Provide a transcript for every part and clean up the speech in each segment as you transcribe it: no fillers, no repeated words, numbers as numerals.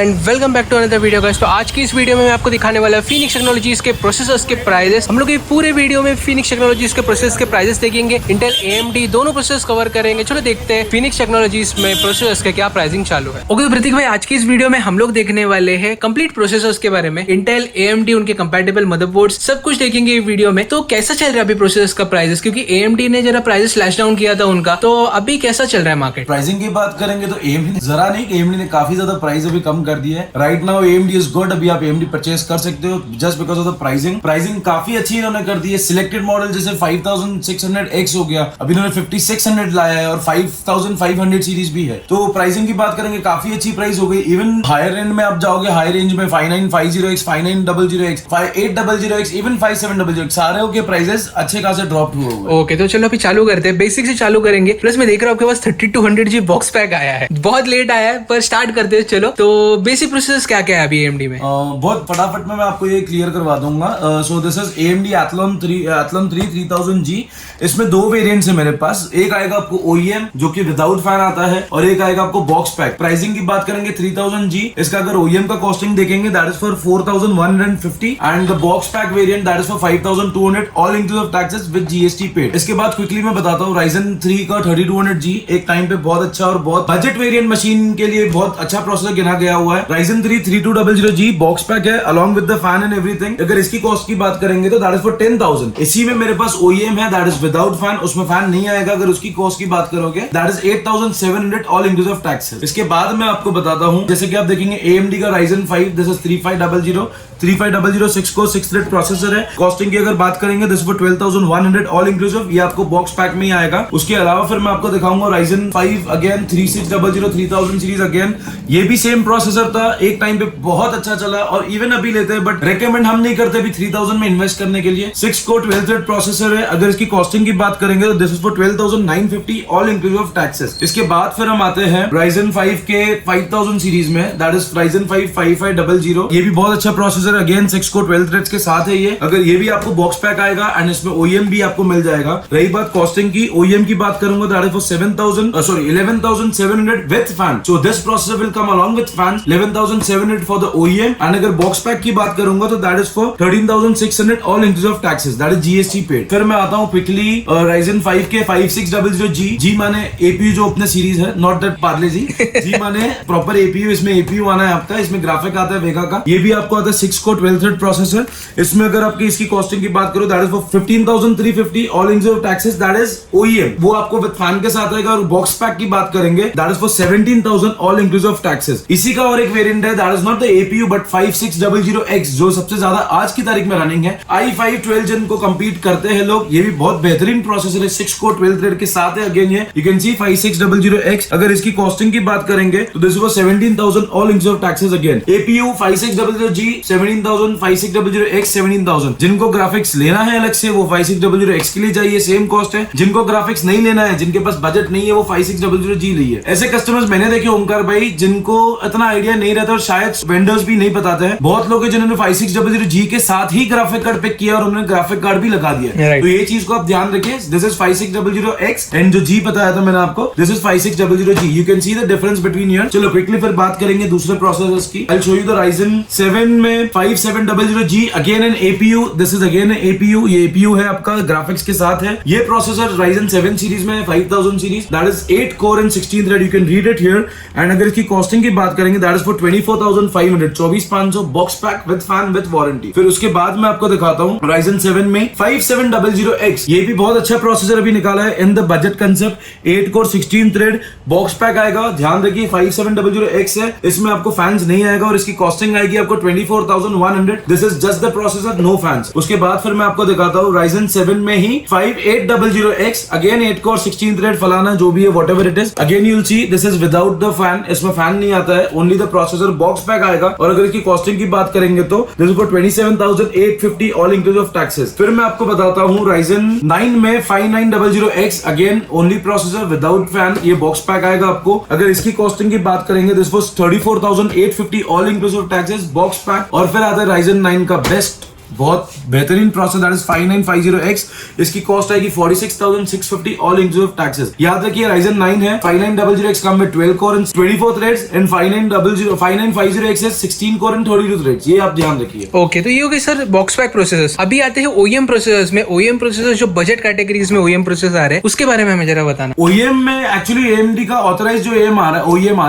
And welcome back to another video guys. तो आज की इस वीडियो में मैं आपको दिखाने वाला फीनिक्स टेक्नोलॉजीज के प्रोसेसर्स के प्राइसेस। हम लोग ये पूरे वीडियो में फीनिक्स टेक्नोलॉजीज के प्रोसेसर्स के प्राइसेस देखेंगे, इंटेल AMD दोनों प्रोसेसर्स कवर करेंगे। चलो देखते हैं फीनिक्स टेक्नोलॉजीज में प्रोसेसर्स के क्या प्राइसिंग चालू है। ओके तो प्रतीक भाई, आज की इस वीडियो में हम लोग देखने वाले हैं कंप्लीट प्रोसेसर्स के बारे में, इंटेल AMD उनके कंपैटिबल मदरबोर्ड सब कुछ देखेंगे ये वीडियो में। तो कैसा चल रहा है अभी प्रोसेसर्स का प्राइसेस, क्योंकि AMD ने जरा प्राइसेस स्लैश डाउन किया था उनका, तो अभी कैसा चल रहा है मार्केट। प्राइसिंग की बात करेंगे तो AMD ने जरा नहीं, AMD ने काफी ज्यादा प्राइस अभी कम कर दी है। Right now AMD is good, अभी आप AMD परचेस कर सकते हो just because of the pricing काफी अच्छी इन्होंने कर दी है। सिलेक्टेड मॉडल जैसे 5600X हो गया, अभी इन्होंने 5600 लाया है और 5500 सीरीज भी है। तो प्राइसिंग की बात करेंगे काफी अच्छी प्राइस हो गई। इवन हायर एंड में आप जाओगे, हाई रेंज में 5950X, 5900X, 5800X, even 5700X सारे के प्राइसेस अच्छे खासे ड्रॉप हुए हुए। ओके तो चलो अभी चालू करते हैं, बेसिक से चालू करेंगे। प्लस मैं देख रहा हूँ आपके पास 3200G बॉक्स पैक आया है, बहुत लेट आया है पर स्टार्ट करते हैं। चलो तो बेसिक प्रोसेसर्स क्या क्या है अभी AMD में। बहुत फटाफट में मैं आपको ये क्लियर करवा दूंगा। So this is AMD Athlon 3 3000G। इसमें दो वेरिएंट्स है मेरे पास। एक आएगा आपको OEM जो कि विदाउट फैन आता है, और एक आएगा आपको बॉक्स पैक। प्राइसिंग की बात करेंगे 3000G, इसका अगर OEM का कॉस्टिंग देखेंगे that is for 4150 and the box pack variant that is for 5200 all inclusive taxes with GST paid. इसके बाद क्विकली मैं बताता हूँ Ryzen 3 का 3200G एक टाइम पे बहुत अच्छा और बहुत बजट वेरिएंट मशीन के लिए बहुत अच्छा प्रोसेसर गिना गया हुआ है। Ryzen 3 3200G बॉक्स पैक है along with the fan and everything. अगर इसकी कॉस्ट की बात करेंगे तो दैट इज फॉर 10,000। इसी में मेरे पास OEM है दैट इज विदाउट फैन, उसमें फैन नहीं आएगा। अगर उसकी कॉस्ट की बात करोगे that is 8,700 all inclusive taxes. इसके बाद मैं आपको बताता हूं, जैसे कि आप देखेंगे AMD का Ryzen 5 this is 3500 6 core 6 thread processor है। कॉस्टिंग की अगर बात करेंगे दिस फॉर 12,100 ऑल इंक्लूसिव, ये आपको बॉक्स पैक में ही आएगा। उसके अलावा फिर मैं आपको दिखाऊंगा Ryzen 5 अगेन 3600 3000 सीरीज अगेन, ये भी सेम प्रोसेसर था, एक टाइम पे बहुत अच्छा चला और इवन अभी लेते हैं, बट रेकमेंड हम नहीं करते अभी 3000 में इन्वेस्ट करने के लिए। 6 कोर 12 थ्रेड प्रोसेसर है। अगर इसकी कॉस्टिंग की बात करेंगे तो this is for 12,950 all inclusive taxes. इसके बाद फिर हम आते हैं Ryzen 5 के 5000 सीरीज में, दैट इज Ryzen 5 5500। ये भी बहुत अच्छा प्रोसेसर, अगेन 6 कोर 12 थ्रेड्स के साथ है ये। अगर ये भी आपको बॉक्स पैक आएगा एंड इसमें OEM भी आपको मिल जाएगा। रही बात कॉस्टिंग की, OEM की बात करूंगा that is for 11,700 with fan. So this processor will come along with fan, 11,700 for the OEM। And अगर बॉक्स पैक की बात करूंगा तो that is for 13,600 all inclusive taxes, that is GST paid. फिर मैं आता हूं क्विकली Ryzen 5 के 5600G। G माने APU जो अपने सीरीज है, not that Parle G. G माने प्रॉपर APU, इसमें APU आना है आपका, इसमें ग्राफिक आता है वेगा का। ये भी आपको आता है 6 कोर 12 थ्रेड प्रोसेसर। इसमें अगर आपकी इसकी कॉस्टिंग की बात करो that is for 15,350 all inclusive taxes, that is OEM, वो आपको विद फैन के साथ आएगा। और बॉक्स पैक की बात करेंगे that is for 17,000 all inclusive taxes. इसी का और एक वेरिएंट है that is not the APU but 5600X, जो सबसे ज्यादा आज की तारीख में रनिंग है। i5 12 जेन को कंपीट करते हैं लोग, ये भी बहुत बेहतरीन प्रोसेसर है, 6 कोर 12 थ्रेड के साथ है। अगेन ये यू कैन सी 5600X। अगर इसकी कॉस्टिंग की बात करेंगे तो this was 17,000 all inclusive taxes. Again APU 5600G 17,000, 5600X 17,000। जिनको ग्राफिक्स लेना है अलग से वो 5600X के लिए चाहिए, सेम कॉस्ट है। जिनको ग्राफिक्स नहीं लेना है, जिनके पास बजट नहीं है, वो 5600G लिए। ऐसे कस्टमर्स मैंने देखे ओमकार भाई जिनको इतना आइडिया नहीं रहता और शायद वेंडर्स भी नहीं बताते हैं। बहुत लोग हैं जिन्होंने 5600G के साथ ही ग्राफिक कार्ड पिक किया और उन्होंने ग्राफिक कार्ड भी लगा दिया। तो ये चीज को आप ध्यान रखिए, दिस इज 5600X एंड जो G बताया था मैंने आपको, this is 5600G। You can see the difference between here. चलो क्विकली फिर बात करेंगे दूसरे प्रोसेसर्स की। I will show you the Ryzen 7 में 5700G again an APU, this is again APU, ये APU है आपका, ग्राफिक्स के साथ है। ये प्रोसेसर Ryzen 7 सीरीज में 5000 series, that is 8 core and 16 thread, you can read it here. And अगर इसकी कॉस्टिंग की बात करेंगे that is for 24,500, 24,500 box pack with fan with warranty. फिर उसके बाद मैं आपको दिखाता हूं Ryzen 7 में 5700X, ये भी बहुत अच्छा प्रोसेसर अभी निकाला है in the budget concept. 8 core 16 thread box pack आएगा। ध्यान रखिए 5700X है, इसमें आपको फैंस नहीं आएगा और इसकी कॉस्टिंग आएगी आपको 24,100। This is just the processor, no fans. उसके बाद फिर मैं आपको दिखाता हूं Ryzen 7 में ही 5800X, अगेन 8 कोर 16 थ्रेड फलाना जो भी है whatever it is. Again you will see this is without the fan, इसमें फैन नहीं आता है, only the processor box pack आएगा। और अगर इसकी कॉस्टिंग की बात करेंगे तो this is for 27,850 all inclusive taxes. फिर मैं आपको बताता हूं Ryzen 9 में 5900X, again only processor without fan, ये बॉक्स पैक आएगा आपको। अगर इसकी कॉस्टिंग की बात करेंगे this was 34,850 all inclusive taxes box pack. और फिर आता है Ryzen 9 का बेस्ट बहुत बेहतरीन प्रोसेसर दैट इज 5950X। इसकी कॉस्ट आएगी 46,650 ऑल इंक्लूसिव टैक्सेस। याद रखिए Ryzen 9 है, 5900X कम में 12 core and 24 threads and 5950X है 16 कोर एंड 32 थ्रेड्स। ये आप ध्यान रखिए। ओके, तो ये हो गए सर बॉक्स पैक प्रोसेसर्स। अभी आते हैं OEM प्रोसेसर्स में। OEM प्रोसेसर जो बजट कैटेगरीज में OEM प्रोसेसर आ रहे हैं उसके बारे में हमें जरा बताना। OEM में एक्चुअली AMD का ऑथराइज जो OEM आ रहा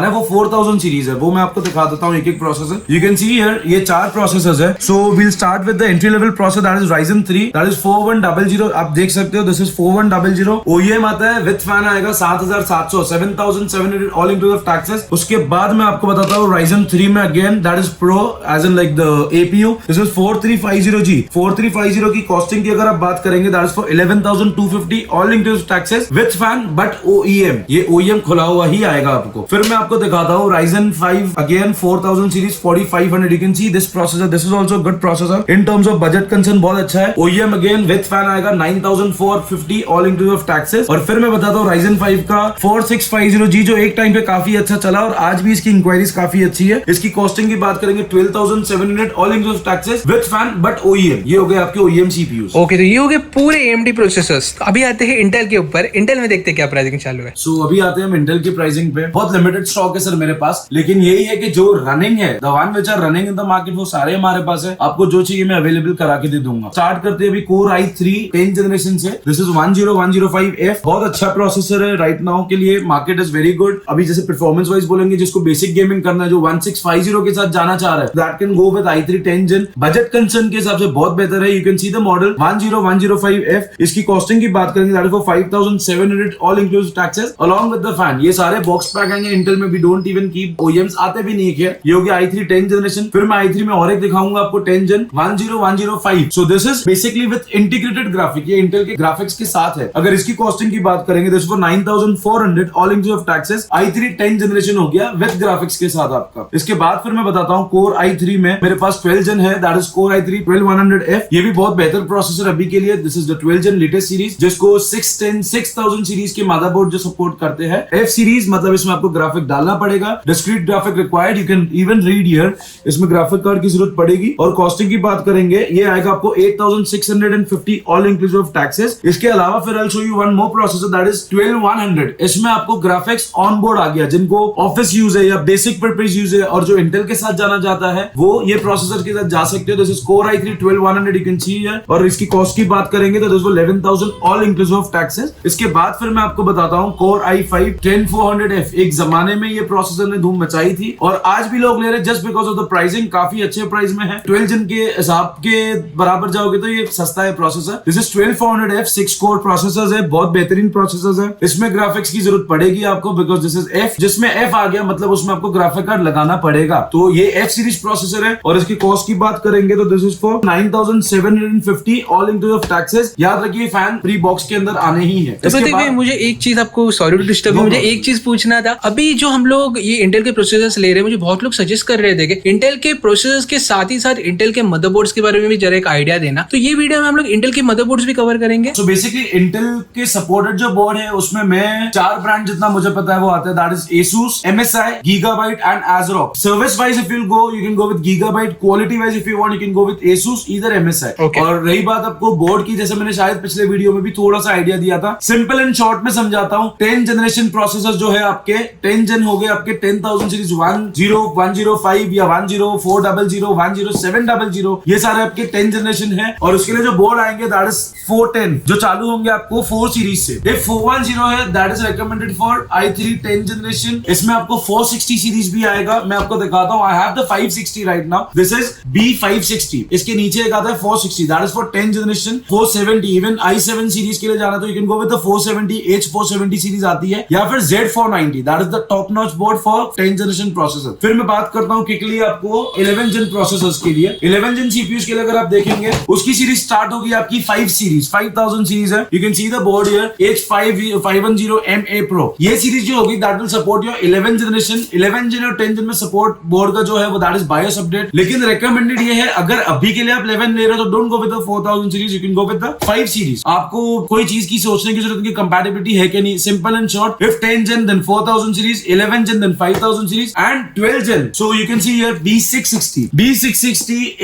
है वो 4000 सीरीज है। वो मैं आपको दिखा देता हूँ एक एक processor. You can see here ये 4 प्रोसेसर्स है। So we'll start with the entry level processor that is Ryzen 3 that is 4100। आप देख सकते हो दिस इज 4100। OEM आता है विद फैन आएगा 7700 7700 ऑल इंक्लूसिव टैक्सेस। उसके बाद मैं आपको बताता हूँ Ryzen 3 में again that is pro edge in like the APU this is 4350G। 4350 की कॉस्टिंग की अगर आप बात करेंगे that is for 11,250 all inclusive taxes with fan but OEM। ये OEM खुला हुआ ही आएगा आपको। फिर मैं आपको दिखाता हूँ Ryzen 5 again 4000 series 4500। You can see this processor this is also good processor in terms of budget concern बहुत अच्छा है। OEM अगेन विद फैन आएगा 9,450 ऑल इंक्लूसिव टैक्सेस। और फिर मैं बताता हूँ Ryzen 5 का 4650G जो एक टाइम पे काफी अच्छा चला और आज भी इसकी इंक्वायरीज काफी अच्छी है। इसकी कॉस्टिंग की बात करेंगे 12,700 all inclusive taxes with fan but OEM। ये हो गए आपके OEM CPUs। ओके, तो ये हो गए पूरे AMD प्रोसेसर्स। अभी आते हैं इंटेल के ऊपर। इंटेल में देखते हैं क्या प्राइसिंग चालू है। सो अभी आते हैं हम इंटेल की प्राइसिंग पे। बहुत लिमिटेड स्टॉक है सर मेरे पास, लेकिन यही है कि जो रनिंग है the one which are running in the market वो सारे हमारे पास है। आपको जो चाहिए मैं अवेलेबल करा के दे दूंगा। स्टार्ट करते हैं अभी Core i3 10th जनरेशन से। This is 10105F। बहुत अच्छा प्रोसेसर है राइट नाउ के लिए। Market is very good. अभी जैसे परफॉर्मेंस वाइज बोलेंगे जिसको बेसिक गेमिंग करना है जो 1650 के साथ जाना चाह रहा है that can go with i3 10th gen। Budget concern के हिसाब से बहुत बेहतर है। You can see the model 10105F। इसकी कॉस्टिंग की बात करेंगे that is for 5700 all inclusive taxes along with the fan. ये सारे बॉक्स पैक आएंगे। इंटेल में we don't even keep OEMs आते भी नहीं है। ये हो गया i3 10th जनरेशन। फिर मैं i3 में और एक दिखाऊंगा आपको 10th gen 10105। So this is basically with integrated graphic. ये इंटेल के ग्राफिक्स के साथ है। अगर इसकी कॉस्टिंग की बात करेंगे this for 9400 all inclusive taxes. i3 10th generation हो गया विद ग्राफिक्स के साथ आपका। इसके बाद फिर मैं बताता हूँ Core i3 में मेरे पास 12th gen है that is Core i3 12100F। ये भी बहुत बेहतर प्रोसेसर अभी के लिए। This is the 12th gen latest series जिसको 6000 सीरीज के मदरबोर्ड जो सपोर्ट करते हैं। F सीरीज मतलब इसमें आपको ग्राफिक डालना पड़ेगा। Discrete graphic required. You can even read here इसमें ग्राफिक कार्ड की जरूरत पड़ेगी। और कॉस्टिंग की बात करेंगे ये आएगा आपको 8650 ऑल इंक्लूसिव टैक्सेस। इसके अलावा फिर आई will show you one more processor that is 12100। इसमें आपको ग्राफिक्स ऑन बोर्ड आ गया। जिनको ऑफिस यूज है या बेसिक पर्पस यूज है और जो इंटेल के साथ जाना चाहता है वो ये प्रोसेसर के साथ जा सकते हो। This is Core i3 12100 you can see here. और इसकी कॉस्ट की बात करेंगे तो this was 11,000 all inclusive taxes. इसके बाद फिर मैं आपको बताता हूं Core i5 10400F। एक जमाने में ये प्रोसेसर ने धूम मचाई थी और आज भी लोग ले रहे just because of the pricing. काफी अच्छे प्राइस में है। 12th gen के हिसाब के बराबर जाओगे तो ये सस्ता है processor. This is 12400F 6 core processor है। बहुत बेहतरीन प्रोसेसर है। इसमें ग्राफिक्स की जरूरत पड़ेगी आपको बिकॉज दिस इज F। जिसमें F आ गया मतलब उसमें आपको ग्राफिक कार्ड लगाना पड़ेगा। तो ये F सीरीज प्रोसेसर है। और इसकी कॉस्ट की बात करेंगे तो this is for 9750 all inclusive taxes. याद रखिए फैन प्री बॉक्स के अंदर आने ही है। तो देखिए मुझे एक चीज आपको सॉरी टू डिस्टर्ब, मुझे एक चीज पूछना था। अभी जो हम लोग ये इंटेल के प्रोसेसर्स ले रहे हैं मुझे बहुत लोग सजेस्ट कर रहे थे कि इंटेल के प्रोसेसर्स के साथ ही साथ इंटेल के मदरबोर्ड्स के बारे में भी जरा एक आइडिया देना। तो ये वीडियो में हम लोग इंटेल के मदरबोर्ड्स भी कवर करेंगे। सो बेसिकली इंटेल के सपोर्टेड जो बोर्ड है उसमें मैं 4 ब्रांड जितना मुझे पता है वो आते हैं that is Asus, MSI, Gigabyte and ASRock. Service wise if you'll go you can go with Gigabyte. Quality wise if you want you can go with Asus either MSI. Okay. और रही बात आपको बोर्ड की, जैसे मैंने शायद पिछले video में भी थोड़ा सा आइडिया दिया था, सिंपल एंड शॉर्ट में समझाता हूँ। 10th जनरेशन प्रोसेसर जो है आपके 10th gen हो गए आपके 10,000 सीरीज 10105 या 10400 10700 ये सारे आपके 10th जनरेशन है। और उसके लिए जो बोर्ड आएंगे दैट इज 410 जो चालू होंगे आपको 4 सीरीज से। ये 410 है that is recommended for i3 10th generation. इसमें आपको 460 सीरीज भी आएगा। मैं आपको दिखाता हूँ। I have the 560 right now. This is B560। इसके नीचे एक आता है 460 that is for 10th generation. 470 even i7 series के लिए जाना तो you can go with the 470 H470 series आती है या फिर Z490 that is the top notch board for 10th generation processor. फिर मैं बात करता हूँ क्विकली आपको 11th gen प्रोसेसर्स के लिए। 11th gen CPUs के लिए अगर आप देखेंगे उसकी सीरीज स्टार्ट होगी आपकी 5 सीरीज 5000 सीरीज है। You can see the board here H510MA Pro। ये सीरीज जो होगी that will support your 11th generation. 11th gen और 10th gen में सपोर्ट बोर्ड का जो है वो दैट इज बायोस अपडेट। लेकिन रिकमेंडेड ये है अगर अभी के लिए आप 11 ले रहे हो तो don't go with the 4000 series, you can go with the 5 series. आपको कोई चीज की सोचने की जरूरत नहीं कंपैटिबिलिटी है कि नहीं। Simple and short if 10th gen then 4000 series, 11th gen then 5000 series and 12th gen। So you can see here B660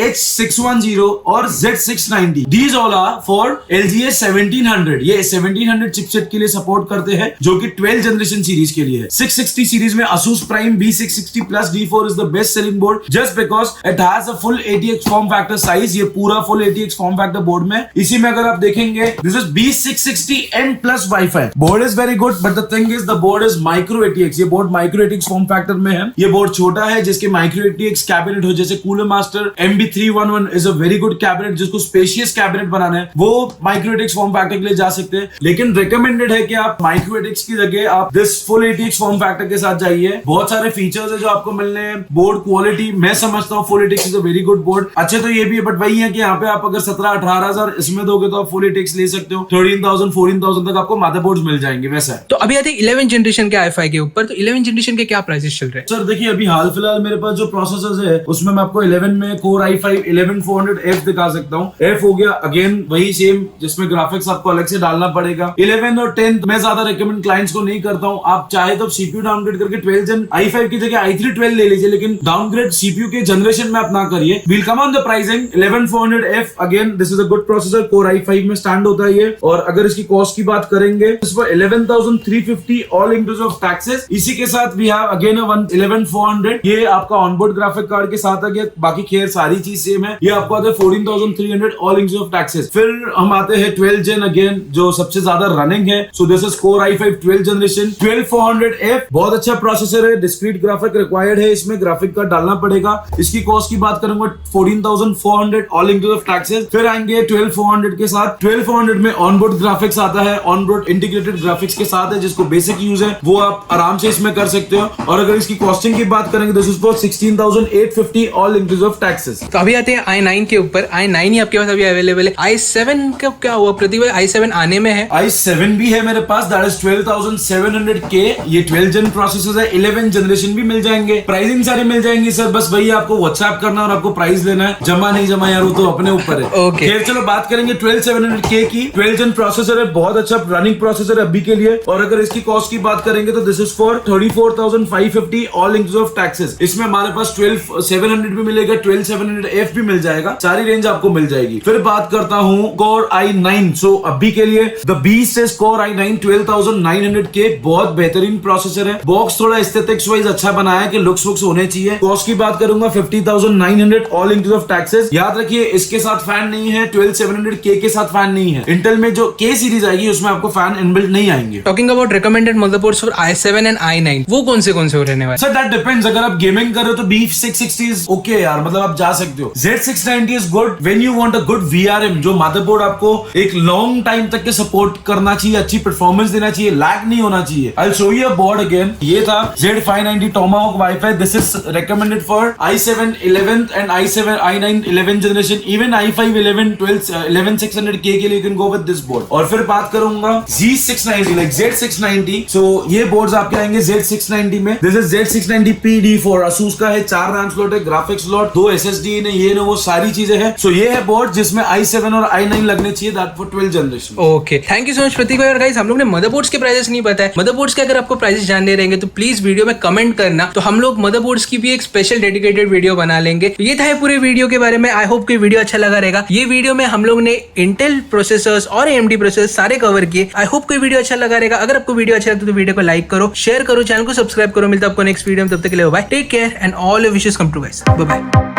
H610 Z610 और Z690 these all are for LGA 1700। ये 1700 चिपसेट के लिए support करते हैं, जो कि 12 generation series के लिए है। 660 सीरीज में Asus Prime B660 Plus D4 is the best selling board just because it has a full ATX form factor size। ये पूरा full ATX form factor board में, इसी में अगर आप देखेंगे this is B660M plus Wi-Fi। board is very good but the thing is the board is micro ATX। ये board micro ATX form factor में है। ये बोर्ड छोटा है जिसके माइक्रो ATX कैबिनेट हो, जैसे cooler master MB311 is a very good cabinet, जिसको स्पेशियस कैबिनेट बनाना है वो माइक्रो ATX फॉर्म फैक्टर के लिए जा सकते हैं। लेकिन रिकमेंडेड है कि आप माइक्रो ATX की जगह आप this full ATX form factor के साथ जाइए। बहुत सारे फीचर्स है जो आपको मिलने हैं। बोर्ड क्वालिटी मैं समझता हूँ full ATX is a very good board. अच्छे तो ये भी है बट वही है कि यहाँ पे आप अगर 17-18 हजार इसमें दोगे तो आप फुल ATX ले सकते हो। 13,000-14,000 तक आपको मदरबोर्ड्स मिल जाएंगे। वैसा है। तो अभी आते हैं 11 जनरेशन के i5 के ऊपर। तो 11 जनरेशन के क्या प्राइसेस चल रहे हैं? सर देखिए अभी हाल फिलहाल मेरे पास जो प्रोसेसर्स है उसमें मैं आपको 11 में Core i5 11400F दिखा सकता हूँ। F हो गया अगेन वही सेम, जिसमें ग्राफिक्स आपको अलग से डालना पड़ेगा। 11 और 10 मैं ज्यादा रिकमेंड क्लाइंट्स को नहीं करता हूँ। आप चाहे तो CPU डाउनग्रेड करके 12 जन i5 की जगह i3 12 ले लीजिए, लेकिन डाउनग्रेड CPU के जनरेशन में आप ना करिए। We'll come on the pricing 11400F again this is a good processor. Core i5 में स्टैंड होता है ये। और अगर इसकी कॉस्ट की बात करेंगे इस पर 11,350 ऑल इंक्लूसिव ऑफ टैक्सेस। इसी के साथ वी हैव अगेन 11400। ये आपका ऑनबोर्ड ग्राफिक कार्ड के साथ आ गया। बाकी खैर सारी चीज सेम है। ये आपको आता है 14,300 ऑल इंक्लूसिव ऑफ टैक्सेस। फिर हम आते हैं 12 जेन अगेन जो सबसे ज्यादा रनिंग है। So this is Core i5 12 generation 12400F। बहुत अच्छा प्रोसेसर है। डिस्क्रीट ग्राफिक रिक्वायर्ड है, इसमें ग्राफिक कार्ड डालना पड़ेगा। इसकी कॉस्ट की बात करूंगा 14,400 ऑल इंक्लूसिव ऑफ टैक्सेस। फिर आएंगे 12400 के साथ। 12400 में ऑनबोर्ड ग्राफिक्स आता है, ऑनबोर्ड इंटीग्रेटेड ग्राफिक्स के साथ है, जिसको बेसिक यूज है वो आप आराम से इसमें कर सकते हो। और अगर इसकी कॉस्टिंग की बात करेंगे this is for 16,850 all inclusive of taxes. तो अभी आते हैं i9 के ऊपर। i9 ही आपके पास अभी अवेलेबल है। i7 का क्या हुआ प्रतिभा? i7 आने में है। i7 भी है मेरे पास, दैट इज 12,700K। ये 12 जन प्रोसेसर है। 11 जनरेशन भी मिल जाएंगे। प्राइसिंग सारी मिल जाएंगी सर। बस वही आपको व्हाट्सएप करना और आपको प्राइस लेना है। जमा नहीं जमा यार वो तो अपने ऊपर है। ओके फिर चलो बात करेंगे 12700K की। 12 जन प्रोसेसर है, बहुत अच्छा रनिंग प्रोसेसर है अभी के लिए। और अगर इसकी कॉस्ट की बात करेंगे तो this is for 34,550 all inclusive of taxes. इसमें हमारे पास 12700 भी मिलेगा, 12700F भी मिल जाएगा। सारी रेंज आपको मिल जाएगी। फिर बात करता हूँ Core i9। सो अभी के लिए the beast is Core i9 12,900K। बहुत बेहतरीन प्रोसेसर है। बॉक्स थोड़ा एस्थेटिक्स वाइज अच्छा बनाया है कि लुक्स वुक्स होने चाहिए। कॉस्ट की बात करूंगा 50,900 ऑल इंक्लूसिव ऑफ टैक्सेस। याद रखिए इसके साथ फैन नहीं है, 12700K के साथ फैन नहीं है। इंटेल में जो K सीरीज आएगी उसमें आपको फैन इनबिल्ट नहीं आएंगे। Talking about recommended motherboards for i7 and i9, वो कौन से रहने वाले? Sir that depends. अगर आप गेमिंग कर रहे हो तो B660 इज ओके यार, मतलब आप जा सकते हो। Z690 is good when you want a good VRM, जो मदरबोर्ड आपको एक लॉन्ग टाइम तक के सपोर्ट करना चाहिए, अच्छी परफॉर्मेंस देना चाहिए, लैग नहीं होना चाहिए। आई will show you a board again. ये था Z590 Tomahawk Wi-Fi। This is recommended for i7 11th and i9 11th generation, even i5 11600K के लिए you can go with this board। और फिर बात करूंगा Z690 like Z690। so ये boards आपके आएंगे Z690 में। this is Z690P D4 Asus का है। 4 रैम स्लॉट है, ग्राफिक्स स्लॉट, 2 SSD ने, ये वो सारी चीजें हैं। so ये है बोर्ड जिसमें i7 और i9 लगने चाहिए, that for 12 generation. Okay, thank you so much Prateek भाई। और गाइस हम लोग ने मदरबोर्ड्स के प्राइसेस नहीं बताए। मदरबोर्ड्स के अगर आपको प्राइसेस जानने रहेंगे तो प्लीज वीडियो में कमेंट करना, तो हम लोग मदरबोर्ड्स की भी एक स्पेशल डेडिकेटेड वीडियो बना लेंगे। तो ये था पूरे वीडियो के बारे में। आई होप कि वीडियो अच्छा लगा रहेगा। ये वीडियो में हम लोग ने इंटेल प्रोसेसर्स और AMD प्रोसेसर सारे कवर किए। आई होप कि वीडियो अच्छा लगा रहेगा। अगर आपको वीडियो अच्छा लगता है तो वीडियो को लाइक करो, शेयर करो, चैनल को सब्सक्राइब करो। मिलता है आपको नेक्स्ट वीडियो में। तब तक के लिए bye, take care and all your wishes come true guys. Bye bye.